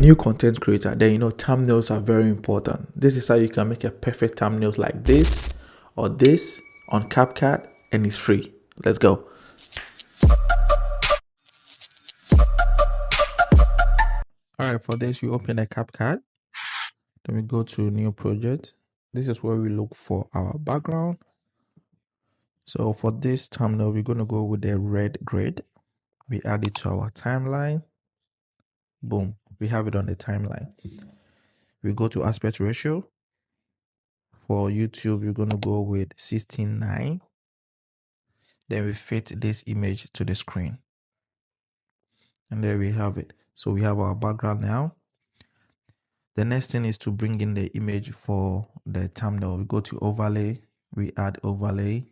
new content creator, then you know thumbnails are very important. This is how you can make a perfect thumbnail like this or this on CapCut, and it's free. Let's go. All right, for this, we open a CapCut. Then we go to new project. This is where we look for our background. So for this thumbnail, we're going to go with the red grid. We add it to our timeline. Boom, we have it on the timeline. We go to aspect ratio. For YouTube, we're going to go with 16:9. Then we fit this image to the screen. And there we have it. So we have our background now. The next thing is to bring in the image for the thumbnail. We go to overlay, we add overlay.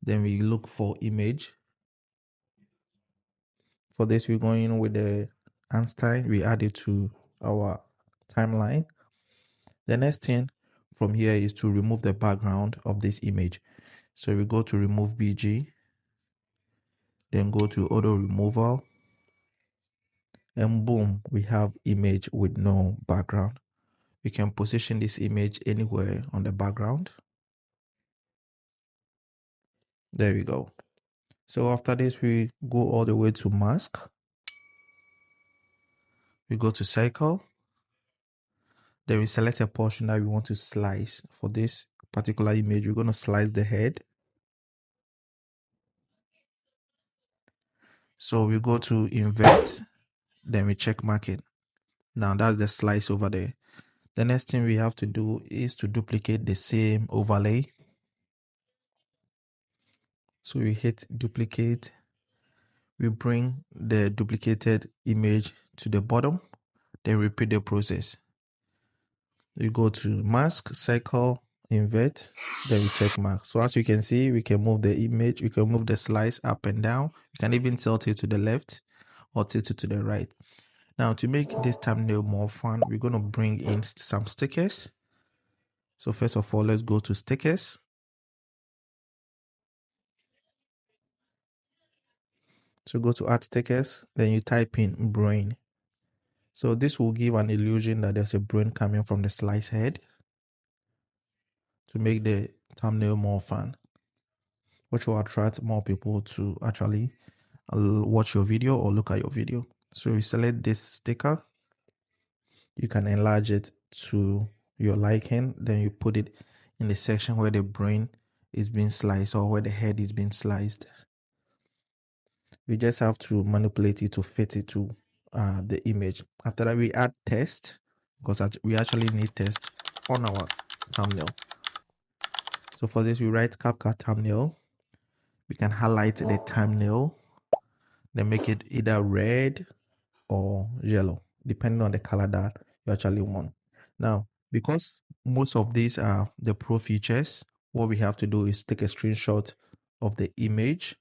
Then we look for image. For this, we're going with the Einstein. We add it to our timeline. The next thing from here is to remove the background of this image. So we go to remove BG. Then go to auto removal. And boom, we have image with no background. We can position this image anywhere on the background. There we go. So after this, we go all the way to mask. We go to cycle. Then we select a portion that we want to slice. For this particular image, we're going to slice the head. So we go to invert, then we check mark it. Now that's the slice over there. The next thing we have to do is to duplicate the same overlay. So we hit duplicate. We bring the duplicated image to the bottom, then repeat the process. We go to mask, cycle, invert, then we check mark. So as you can see, we can move the image, we can move the slice up and down. We can even tilt it to the left or tilt it to the right. Now to make this thumbnail more fun, we're going to bring in some stickers. So first of all, let's go to stickers. So go to add stickers, then you type in brain. So this will give an illusion that there's a brain coming from the slice head to make the thumbnail more fun, which will attract more people to actually watch your video or look at your video. So you select this sticker. You can enlarge it to your liking. Then you put it in the section where the brain is being sliced or where the head is being sliced. We just have to manipulate it to fit it to the image. After that, we add text because we actually need text on our thumbnail. So for this, we write CapCut thumbnail. We can highlight the thumbnail, then make it either red or yellow, depending on the color that you actually want. Now, because most of these are the pro features, what we have to do is take a screenshot of the image,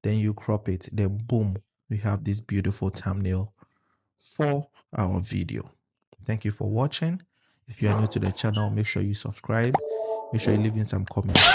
then you crop it, then boom, we have this beautiful thumbnail for our video. Thank you for watching. If you are new to the channel, make sure you subscribe. Make sure you leave in some comments.